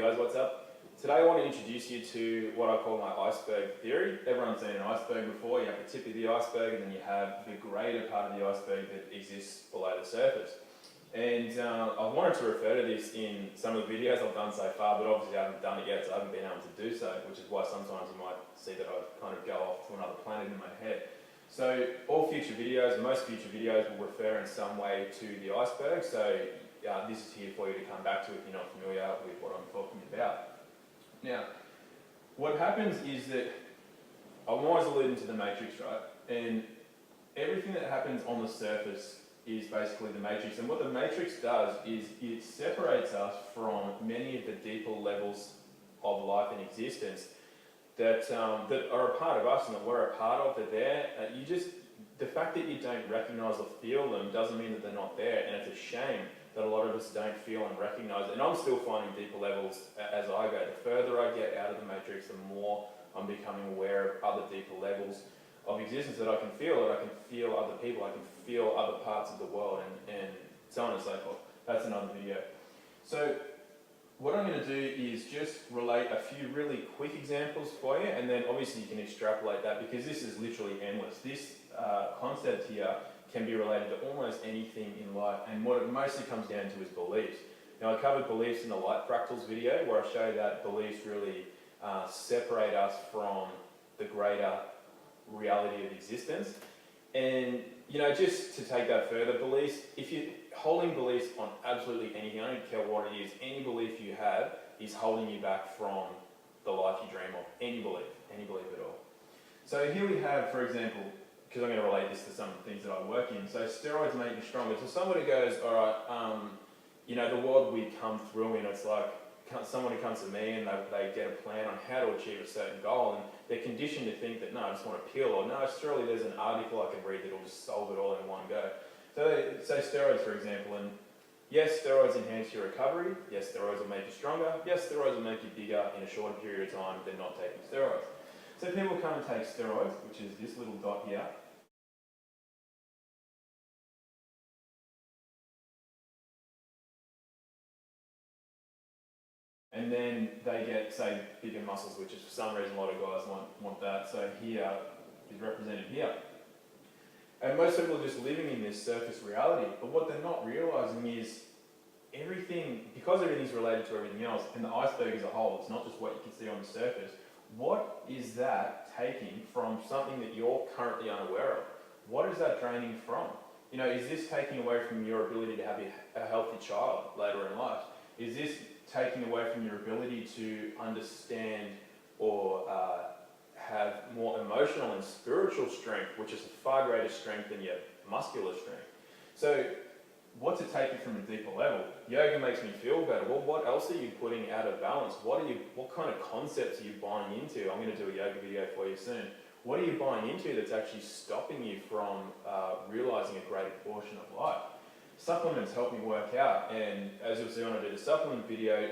guys, what's up? Today I want to introduce you to what I call my iceberg theory. Everyone's seen an iceberg before. You have the tip of the iceberg and then you have the greater part of the iceberg that exists below the surface. And I wanted to refer to this in some of the videos I've done so far, but obviously I haven't done it yet, so I haven't been able to do so, which is why sometimes you might see that I kind of go off to another planet in my head. So all future videos, most future videos will refer in some way to the iceberg, so this is here for you to come back to if you're not familiar with what I'm talking about. Now, what happens is that I'm always alluding to the matrix, right? And everything that happens on the surface is basically the matrix. And what the matrix does is it separates us from many of the deeper levels of life and existence that are a part of us and that we're a part of. They're there. The fact that you don't recognise or feel them doesn't mean that they're not there. And it's a shame that a lot of us don't feel and recognise it. And I'm still finding deeper levels as I go. The further I get out of the matrix, the more I'm becoming aware of other deeper levels of existence that I can feel other people, I can feel other parts of the world, and so on and so forth. That's another video. So what I'm going to do is just relate a few really quick examples for you, and then obviously you can extrapolate that because this is literally endless. This concept here can be related to almost anything in life, and what it mostly comes down to is beliefs. Now, I covered beliefs in the light fractals video where I show that beliefs really separate us from the greater reality of existence. And just to take that further, beliefs, if you're holding beliefs on absolutely anything, I don't care what it is, any belief you have is holding you back from the life you dream of. Any belief at all. So here we have, for example, because I'm going to relate this to some of the things that I work in. So steroids make you stronger. So somebody goes, all right, the world we come through in, it's like someone who comes to me and they get a plan on how to achieve a certain goal, and they're conditioned to think that, no, I just want a pill, or no, surely there's an article I can read that will just solve it all in one go. So steroids, for example, and yes, steroids enhance your recovery. Yes, steroids will make you stronger. Yes, steroids will make you bigger in a shorter period of time than not taking steroids. So people come and take steroids, which is this little dot here. And then they get, say, bigger muscles, which is for some reason a lot of guys want that. So here is represented here. And most people are just living in this surface reality. But what they're not realising is because everything's related to everything else, and the iceberg as a whole, it's not just what you can see on the surface. What is that taking from something that you're currently unaware of? What is that draining from? Is this taking away from your ability to have a healthy child later in life? Is this taking away from your ability to understand or have more emotional and spiritual strength, which is a far greater strength than your muscular strength? So what's it taking from a deeper level? Yoga makes me feel better. Well, what else are you putting out of balance? What kind of concepts are you buying into? I'm going to do a yoga video for you soon. What are you buying into that's actually stopping you from realising a greater portion of life? Supplements help me work out, and as you'll see when I do the supplement video,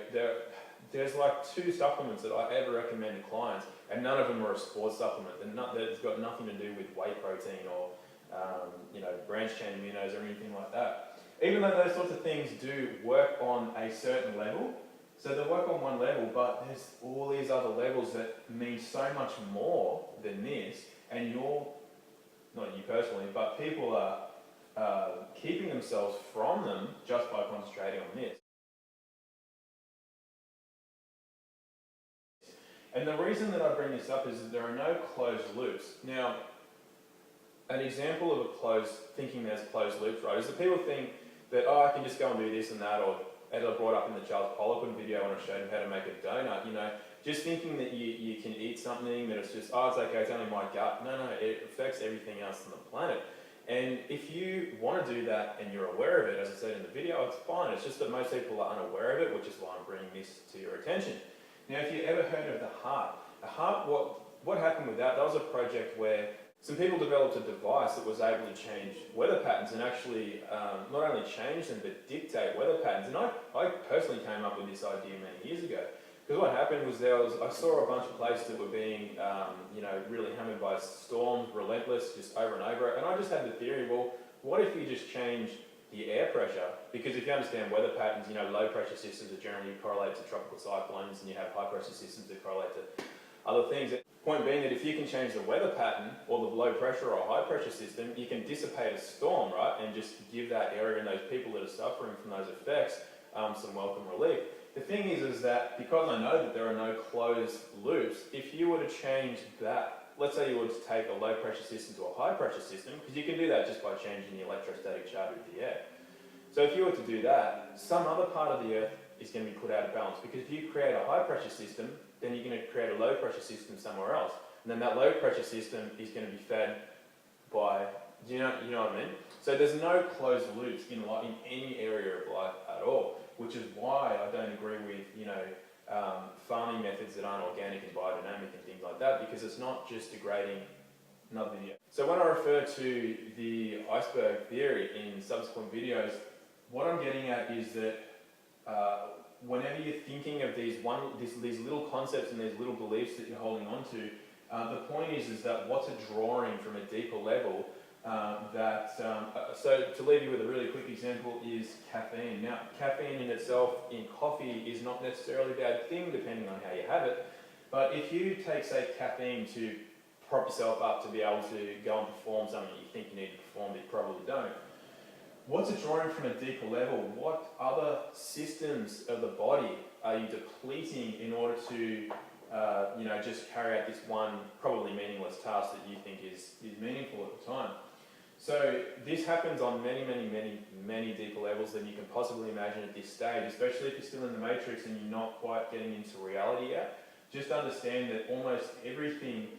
there's like 2 supplements that I ever recommend to clients, and none of them are a sports supplement. It's got nothing to do with whey protein or branched chain aminos or anything like that. Even though those sorts of things do work on a certain level, so they work on one level, but there's all these other levels that mean so much more than this, and not you personally, but people are keeping themselves from them just by concentrating on this. And the reason that I bring this up is that there are no closed loops. Now, an example of thinking there's closed loops, right, is that people think that, I can just go and do this and that, or as I brought up in the Charles Poliquin video when I showed him how to make a donut, just thinking that you can eat something, that it's just, it's okay, it's only my gut. No, it affects everything else on the planet. And if you want to do that and you're aware of it, as I said in the video, it's fine. It's just that most people are unaware of it, which is why I'm bringing this to your attention. Now, if you ever heard of the heart, what happened with that? That was a project where some people developed a device that was able to change weather patterns and actually not only change them, but dictate weather patterns. And I personally came up with this idea many years ago. Because what happened was I saw a bunch of places that were being, really hammered by storms, relentless, just over and over. And I just had the theory, well, what if you just change the air pressure, because if you understand weather patterns, low pressure systems are generally correlate to tropical cyclones, and you have high pressure systems that correlate to other things. Point being that if you can change the weather pattern or the low pressure or high pressure system, you can dissipate a storm, right? And just give that area and those people that are suffering from those effects some welcome relief. The thing is that because I know that there are no closed loops, if you were to change that, let's say you were to take a low pressure system to a high pressure system, because you can do that just by changing the electrostatic charge of the air. So if you were to do that, some other part of the earth is going to be put out of balance, because if you create a high pressure system, then you're going to create a low pressure system somewhere else. And then that low pressure system is going to be fed by, you know what I mean? So there's no closed loops in any area of life at all, which is why I don't agree with, farming methods that aren't organic and biodynamic and things like that, because it's not just degrading another video. So when I refer to the iceberg theory in subsequent videos, what I'm getting at is that whenever you're thinking of these little concepts and these little beliefs that you're holding on to, the point is that what's a drawing from a deeper level so to leave you with a really quick example is caffeine. Now, caffeine in itself in coffee is not necessarily a bad thing depending on how you have it, but if you take, say, caffeine to prop yourself up to be able to go and perform something you think you need to perform but you probably don't, what's it drawing from a deeper level? What other systems of the body are you depleting in order to just carry out this one probably meaningless task that you think is meaningful at the time? So this happens on many deeper levels than you can possibly imagine at this stage, especially if you're still in the matrix and you're not quite getting into reality yet. Just understand that almost everything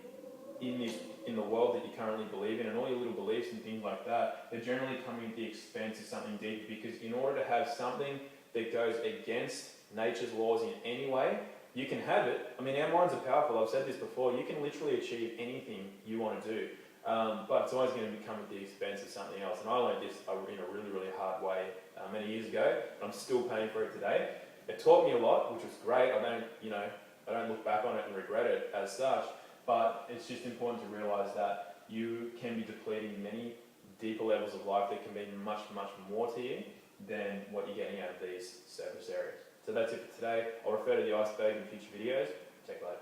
in the world that you currently believe in, and all your little beliefs and things like that, they're generally coming at the expense of something deeper, because in order to have something that goes against nature's laws in any way, you can have it. I mean, our minds are powerful. I've said this before. You can literally achieve anything you want to do, but it's always going to come at the expense of something else. And I learned this in a really hard way many years ago. I'm still paying for it today. It taught me a lot, which was great. I don't look back on it and regret it as such. But it's just important to realise that you can be depleting many deeper levels of life that can mean much more to you than what you're getting out of these surface areas. So that's it for today. I'll refer to the iceberg in future videos. Check later.